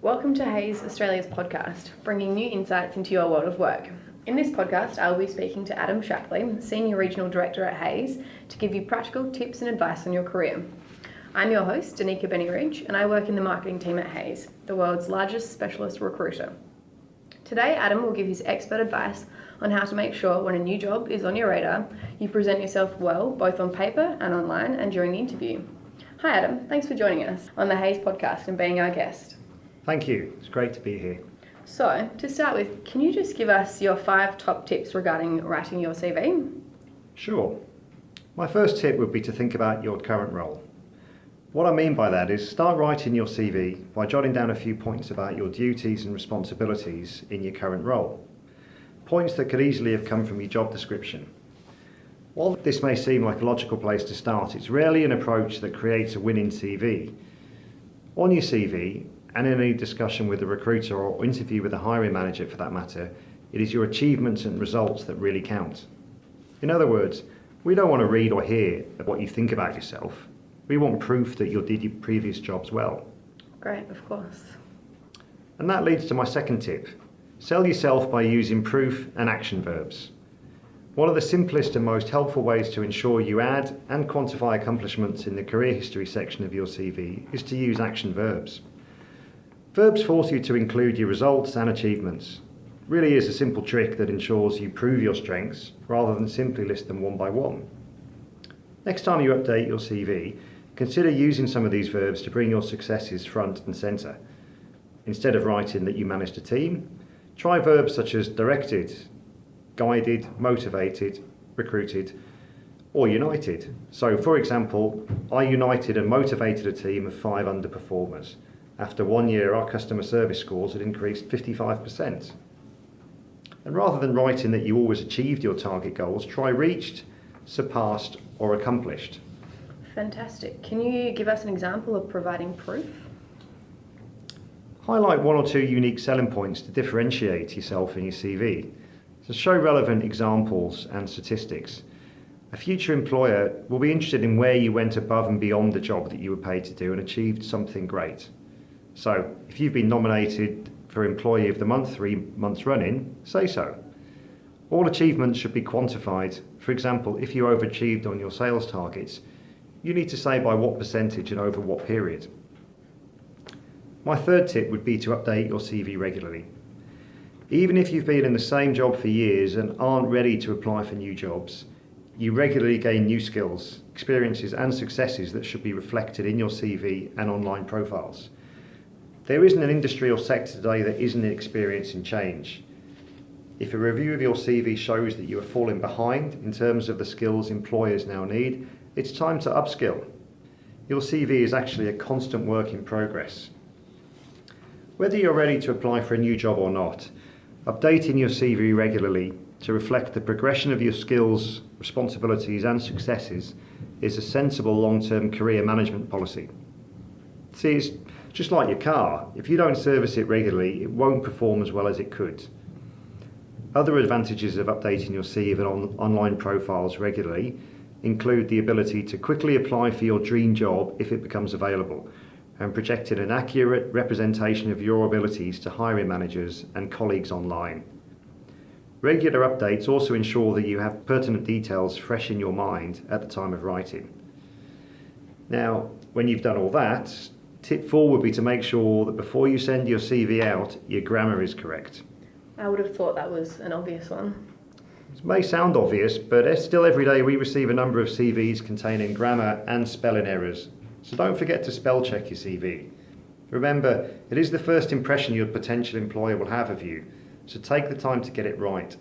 Welcome to Hayes Australia's podcast, bringing new insights into your world of work. In this podcast, I'll be speaking to Adam Shapley, Senior Regional Director at Hayes, to give you practical tips and advice on your career. I'm your host, Danica Benny-Ridge, and I work in the marketing team at Hayes, the world's largest specialist recruiter. Today, Adam will give his expert advice on how to make sure when a new job is on your radar, you present yourself well, both on paper and online and during the interview. Hi Adam, thanks for joining us on the Hayes podcast and being our guest. Thank you, it's great to be here. So, to start with, can you just give us your 5 top tips regarding writing your CV? Sure. My first tip would be to think about your current role. What I mean by that is start writing your CV by jotting down a few points about your duties and responsibilities in your current role. Points that could easily have come from your job description. While this may seem like a logical place to start, it's rarely an approach that creates a winning CV. On your CV, and in any discussion with a recruiter or interview with a hiring manager for that matter, it is your achievements and results that really count. In other words, we don't want to read or hear what you think about yourself. We want proof that you did your previous jobs well. Great, of course. And that leads to my second tip. Sell yourself by using proof and action verbs. One of the simplest and most helpful ways to ensure you add and quantify accomplishments in the career history section of your CV is to use action verbs. Verbs force you to include your results and achievements. It really is a simple trick that ensures you prove your strengths rather than simply list them one by one. Next time you update your CV, consider using some of these verbs to bring your successes front and centre. Instead of writing that you managed a team, try verbs such as directed, guided, motivated, recruited, or united. So, for example, I united and motivated a team of 5 underperformers. After 1 year, our customer service scores had increased 55%. And rather than writing that you always achieved your target goals, try reached, surpassed, or accomplished. Fantastic. Can you give us an example of providing proof? Highlight 1 or 2 unique selling points to differentiate yourself in your CV. So show relevant examples and statistics. A future employer will be interested in where you went above and beyond the job that you were paid to do and achieved something great. So, if you've been nominated for Employee of the Month 3 months running, say so. All achievements should be quantified. For example, if you overachieved on your sales targets, you need to say by what percentage and over what period. My third tip would be to update your CV regularly. Even if you've been in the same job for years and aren't ready to apply for new jobs, you regularly gain new skills, experiences and successes that should be reflected in your CV and online profiles. There isn't an industry or sector today that isn't experiencing change. If a review of your CV shows that you are falling behind in terms of the skills employers now need, it's time to upskill. Your CV is actually a constant work in progress. Whether you're ready to apply for a new job or not, updating your CV regularly to reflect the progression of your skills, responsibilities and successes is a sensible long-term career management policy. See, it's just like your car. If you don't service it regularly, it won't perform as well as it could. Other advantages of updating your CV and online profiles regularly include the ability to quickly apply for your dream job if it becomes available, and projecting an accurate representation of your abilities to hiring managers and colleagues online. Regular updates also ensure that you have pertinent details fresh in your mind at the time of writing. Now, when you've done all that, tip 4 would be to make sure that before you send your CV out, your grammar is correct. I would have thought that was an obvious one. It may sound obvious, but still every day we receive a number of CVs containing grammar and spelling errors. So don't forget to spell check your CV. Remember, it is the first impression your potential employer will have of you, so take the time to get it right.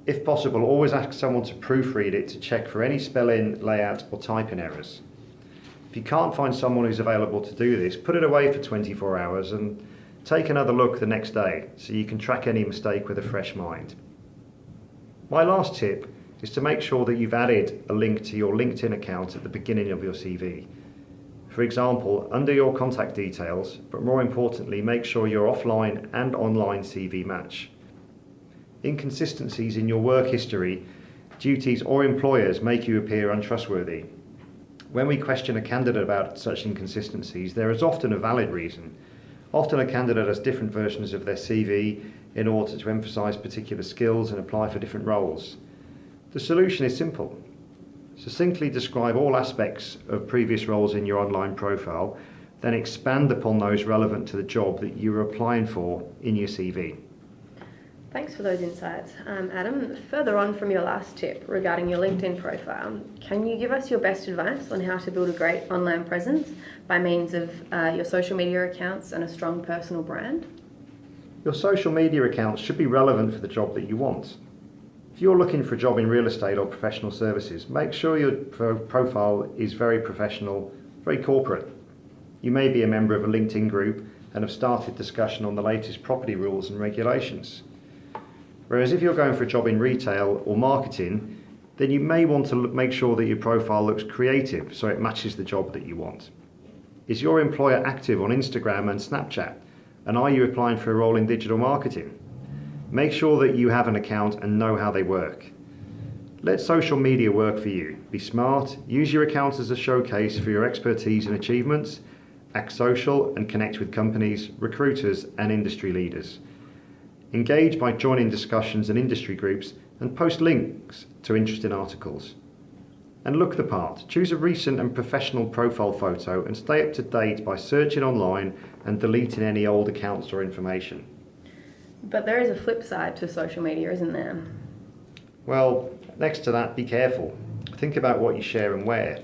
If possible, always ask someone to proofread it to check for any spelling, layout or typing errors. If you can't find someone who's available to do this, put it away for 24 hours and take another look the next day so you can track any mistake with a fresh mind. My last tip is to make sure that you've added a link to your LinkedIn account at the beginning of your CV. For example, under your contact details, but more importantly, make sure your offline and online CV match. Inconsistencies in your work history, duties or employers make you appear untrustworthy. When we question a candidate about such inconsistencies, there is often a valid reason. Often a candidate has different versions of their CV in order to emphasise particular skills and apply for different roles. The solution is simple. Succinctly describe all aspects of previous roles in your online profile, then expand upon those relevant to the job that you are applying for in your CV. Thanks for those insights. Adam, further on from your last tip regarding your LinkedIn profile, can you give us your best advice on how to build a great online presence by means of your social media accounts and a strong personal brand? Your social media accounts should be relevant for the job that you want. If you're looking for a job in real estate or professional services, make sure your profile is very professional, very corporate. You may be a member of a LinkedIn group and have started discussion on the latest property rules and regulations. Whereas if you're going for a job in retail or marketing, then you may want to make sure that your profile looks creative so it matches the job that you want. Is your employer active on Instagram and Snapchat? And are you applying for a role in digital marketing? Make sure that you have an account and know how they work. Let social media work for you. Be smart, use your account as a showcase for your expertise and achievements, act social and connect with companies, recruiters and industry leaders. Engage by joining discussions and industry groups and post links to interesting articles. And look the part. Choose a recent and professional profile photo and stay up to date by searching online and deleting any old accounts or information. But there is a flip side to social media, isn't there? Well, next to that, be careful. Think about what you share and where.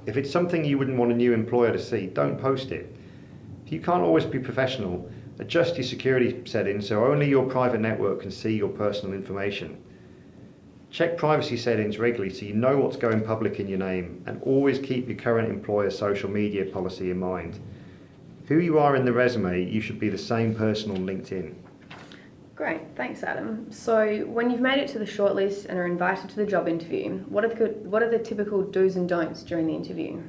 If it's something you wouldn't want a new employer to see, don't post it. If you can't always be professional, adjust your security settings so only your private network can see your personal information. Check privacy settings regularly so you know what's going public in your name, and always keep your current employer's social media policy in mind. Who you are in the resume, you should be the same person on LinkedIn. Great, thanks Adam. So when you've made it to the shortlist and are invited to the job interview, what are the typical do's and don'ts during the interview?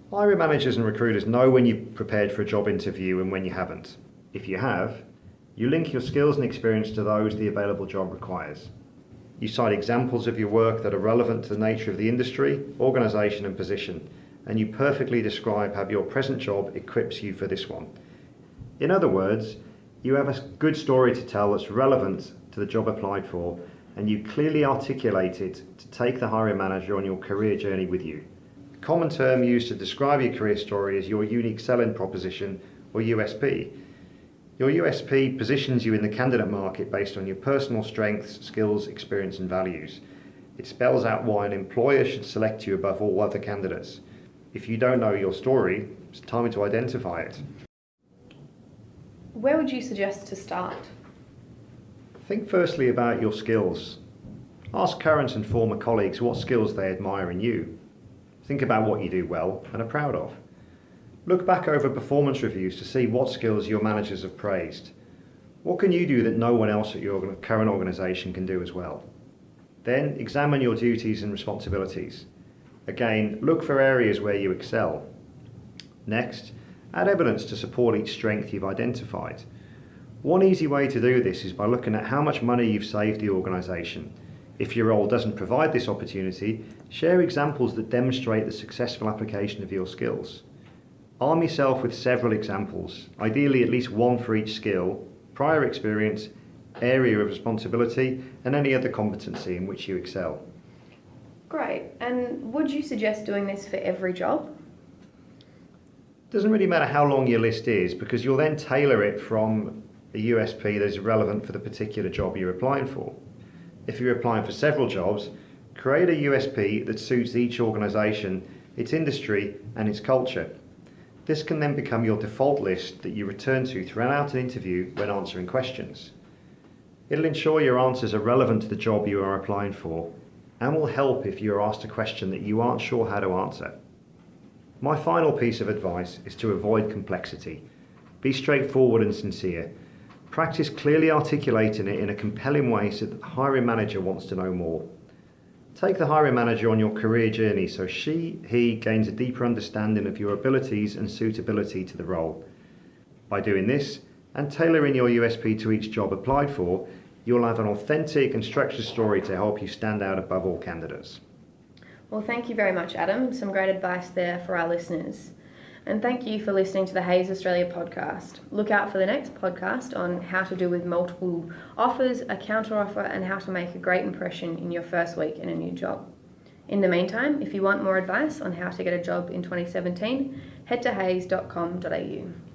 Hiring managers and recruiters know when you've prepared for a job interview and when you haven't. If you have, you link your skills and experience to those the available job requires. You cite examples of your work that are relevant to the nature of the industry, organisation and position, and you perfectly describe how your present job equips you for this one. In other words, you have a good story to tell that's relevant to the job applied for, and you clearly articulate it to take the hiring manager on your career journey with you. A common term used to describe your career story is your unique selling proposition, or USP. Your USP positions you in the candidate market based on your personal strengths, skills, experience and values. It spells out why an employer should select you above all other candidates. If you don't know your story, it's time to identify it. Where would you suggest to start? Think firstly about your skills. Ask current and former colleagues what skills they admire in you. Think about what you do well and are proud of. Look back over performance reviews to see what skills your managers have praised. What can you do that no one else at your current organisation can do as well? Then examine your duties and responsibilities. Again, look for areas where you excel. Next, add evidence to support each strength you've identified. One easy way to do this is by looking at how much money you've saved the organisation. If your role doesn't provide this opportunity, share examples that demonstrate the successful application of your skills. Arm yourself with several examples, ideally at least one for each skill, prior experience, area of responsibility, and any other competency in which you excel. Great, and would you suggest doing this for every job? Doesn't really matter how long your list is, because you'll then tailor it from a USP that is relevant for the particular job you're applying for. If you're applying for several jobs, create a USP that suits each organisation, its industry and its culture. This can then become your default list that you return to throughout an interview when answering questions. It'll ensure your answers are relevant to the job you are applying for, and will help if you are asked a question that you aren't sure how to answer. My final piece of advice is to avoid complexity. Be straightforward and sincere. Practice clearly articulating it in a compelling way so that the hiring manager wants to know more. Take the hiring manager on your career journey so he gains a deeper understanding of your abilities and suitability to the role. By doing this, and tailoring your USP to each job applied for, you'll have an authentic and structured story to help you stand out above all candidates. Well, thank you very much, Adam. Some great advice there for our listeners. And thank you for listening to the Hayes Australia podcast. Look out for the next podcast on how to deal with multiple offers, a counter offer, and how to make a great impression in your first week in a new job. In the meantime, if you want more advice on how to get a job in 2017, head to hayes.com.au.